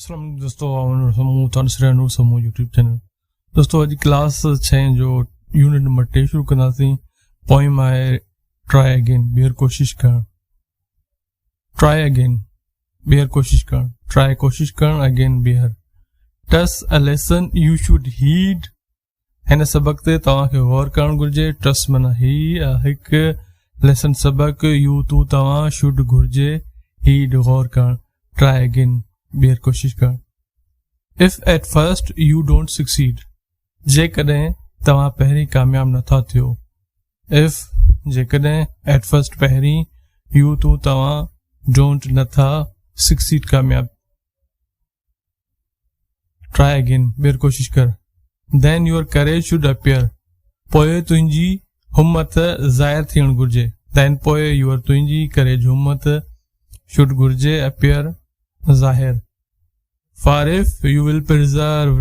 अस्सलाम दोस्तों YouTube channel. दोस्तों अॼु क्लास 6 जो यूनिट नंबर 2 शुरू कंदासीं। पोइम आहे ट्राई अगेन, ॿीहर कोशिश करणु। ट्राई अगेन, ॿीहर कोशिश करणु। ट्राई कोशिश करणु, अगेन ॿीहर। टस a lesson U should heed, हिन सबक ते तव्हांखे गौर करणु घुर्जे। टस माना ही हिकु, लेसन सबक, यू तू तव्हां, शुड घुर्जे, हीड गौर करणु। ट्राई अगेन, ॿीहर कोशिश करणु। If at first U don't succeed, जेकॾहिं तव्हां पहिरीं कामयाब नथा थियो। इफ जेकॾहिं एट फर्स्ट पहिरीं, यू तू तव्हां, डोंट नथा, सक्सीड कामयाब। ट्राई अगेन, ॿीहर कोशिश कर। देन योर करेज शुड अपियर, पोइ तुंहिंजी हिम्मत ज़ाहिर थियणु घुर्जे। देन पोइ योर तुंहिंजी करेज हिम्मत शुड घुर्जे, अपियर ज़ाहिर। For if U will preserve,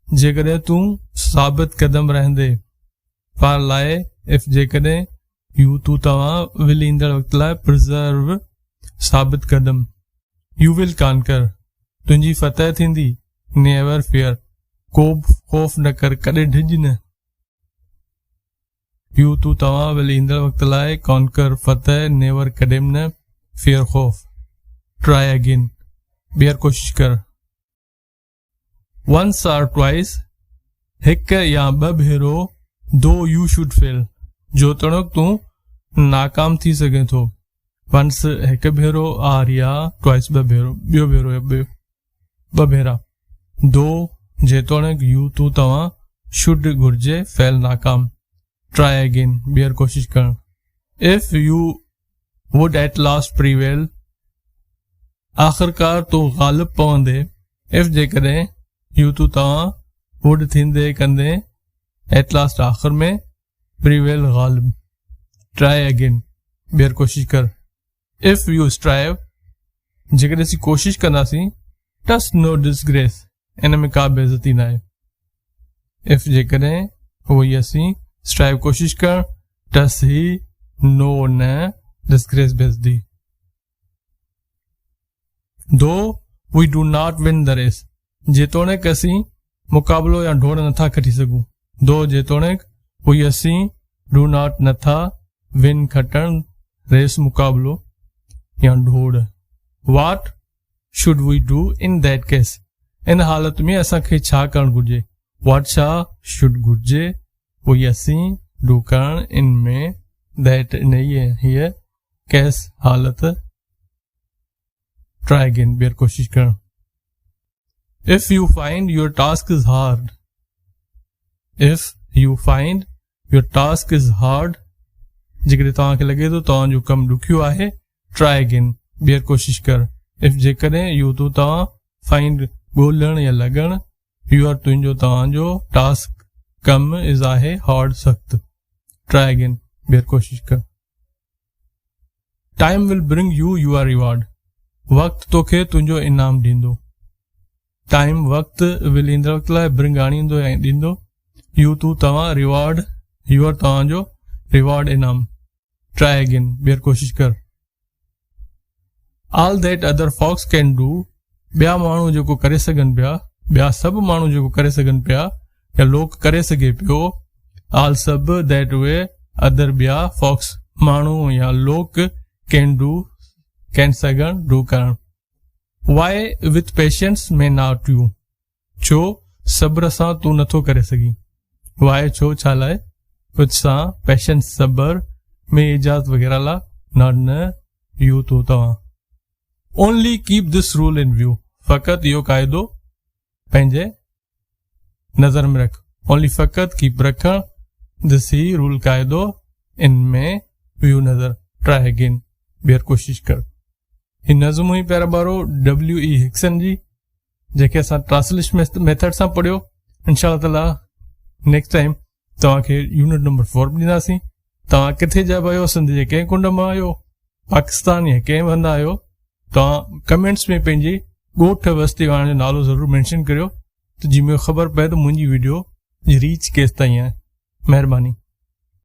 जेकॾहिं तूं साबित कदम रहंदे। फॉर लाइ, इफ जेकॾहिं, यू तू तव्हां, विल ईंदड़ वक़्त लाइ, प्रिजर्व साबित कदम। यू विल कानकर, तुंहिंजी फतह थींदी। नेवर फियर, को खौफ न कर, कॾहिं ढिज न। यू तू तव्हां, विल ईंदड़ वक़्त लाइ, कॉन्कर फतह, नेवर कॾहिं न, फियर खौफ। ट्राई अगेन, ॿीहर कोशिश कर। वंस आर ट्वाइस, हिकु या ॿ भेरो। दो यू शुड फेल, जोतोणीकि तूं नाकाम थी सघे थो। वंस हिकु भेरो, आर या ट्वाइस ॿ भेरो, ॿियो भेरो या ॿ भेरा। दो जेतोणीकि, यू तू तव्हां, शुड घुर्जे, फेल नाकाम। ट्राई अगेन, ॿीहर कोशिश करणु। If U would at last prevail, आख़िरकार तो ग़ालिब पवंदे। इफ जेकॾहिं, यू तू तव्हां, वुड थींदे कंदे, एट लास्ट आख़िर में, प्रीवेल ग़ालिब। ट्राई अगेन, ॿीहर कोशिश कर। इफ यू स्ट्राइव, जेकॾहिं असीं कोशिश कंदासीं। टस नो डिसग्रेस, इन में का बेइज़ती न आहे। इफ जेकॾहिं, उहो ई असीं स्ट्राइव कोशिश कर। टस ही, नो न, डिसग्रेस बेइज़ती। Though we do not win the race, जेतोणीकि असीं मुक़ाबिलो या ढोड़ नथा खटी सघूं। दो जेतोणीकि, वी असीं, डू नॉट नथा, विन खटण, रेस मुक़ाबिलो या ढोड़। What should we do in that case, इन हालत में असांखे छा करणु घुर्जे। वाट छा, शुड घुर्जे, वी असीं, डू करण, इन में, दैट इन हीअ, केस हालत। ट्राई अगेन, ॿीहर कोशिश करणु। If U find your task is hard, if U find your task is hard, जेकॾहिं तव्हांखे लॻे थो तव्हांजो कमु ॾुखियो आहे। ट्राई अगेन, ॿीहर कोशिश कर। इफ जेकॾहिं, यू तू तव्हां, फाइंड ॻोल्हण या लॻण, यूर तुंहिंजो तव्हांजो, टास्क कमु, इज़ आहे हार्ड सख़्त। ट्राई अगेन, ॿीहर कोशिश कर। Time will bring you your reward, वक़्तु तोखे तुंहिंजो इनाम ॾींदो। टाइम वक़्तु, विल ईंदड़ वक़्त लाइ, ब्रिंग आणींदो ऐं ॾींदो। यू तू तव्हां, रिवॉर्ड, यूर तव्हांजो, रिवॉर्ड इनाम। ट्राई अगेन, ॿीहर कोशिश कर। All that other folks can do, ॿिया माण्हू जेको करे सघनि पिया, ॿिया सभु माण्हू जेको करे सघनि पिया, या लोक करे सघे पियो। ऑल सभु, दैट वे, अदर ॿिया, फॉक्स माण्हू या लोक, कैन डू, कैन सघण, डू करण। वाई विथ पेशेंस में नॉट यू, छो सब्र सां तूं नथो करे सघीं। वाई छो, छा लाइ। विथ सां, पेशेंस सब्र में, इजाज़त वग़ैरह ला, नॉट न, यू तू तव्हां। Only keep this rule in view, फ़क़ति इहो क़ाइदो पंहिंजे नज़र में रख। ओनली फ़क़ति, कीप रखण, दिस ही रूल क़ाइदो, इन में, व्यू नज़र। ट्राई अगेन, ॿीहर कोशिश कर। ही नज़म हुई पहिरियों बारो W.E. हिक्सन जी, जेके असां ट्रांसलेशन मेथड सां पढ़ियो। इंशाअल्लाह ताला नेक्स्ट टाइम तव्हांखे यूनिट नंबर 4 ॾींदासीं। तव्हां किथे जा बि आहियो, सिंध जे कंहिं कुंड मां आहियो, पाकिस्तान या कंहिं हंधि आहियो, तव्हां कमेंट्स में पंहिंजी ॻोठ बस्ती वारनि जो नालो ज़रूरु मेंशन करियो, त जीअं मूंखे ख़बर पए त मुंहिंजी वीडियो जी रीच केसि ताईं आहे। महिरबानी।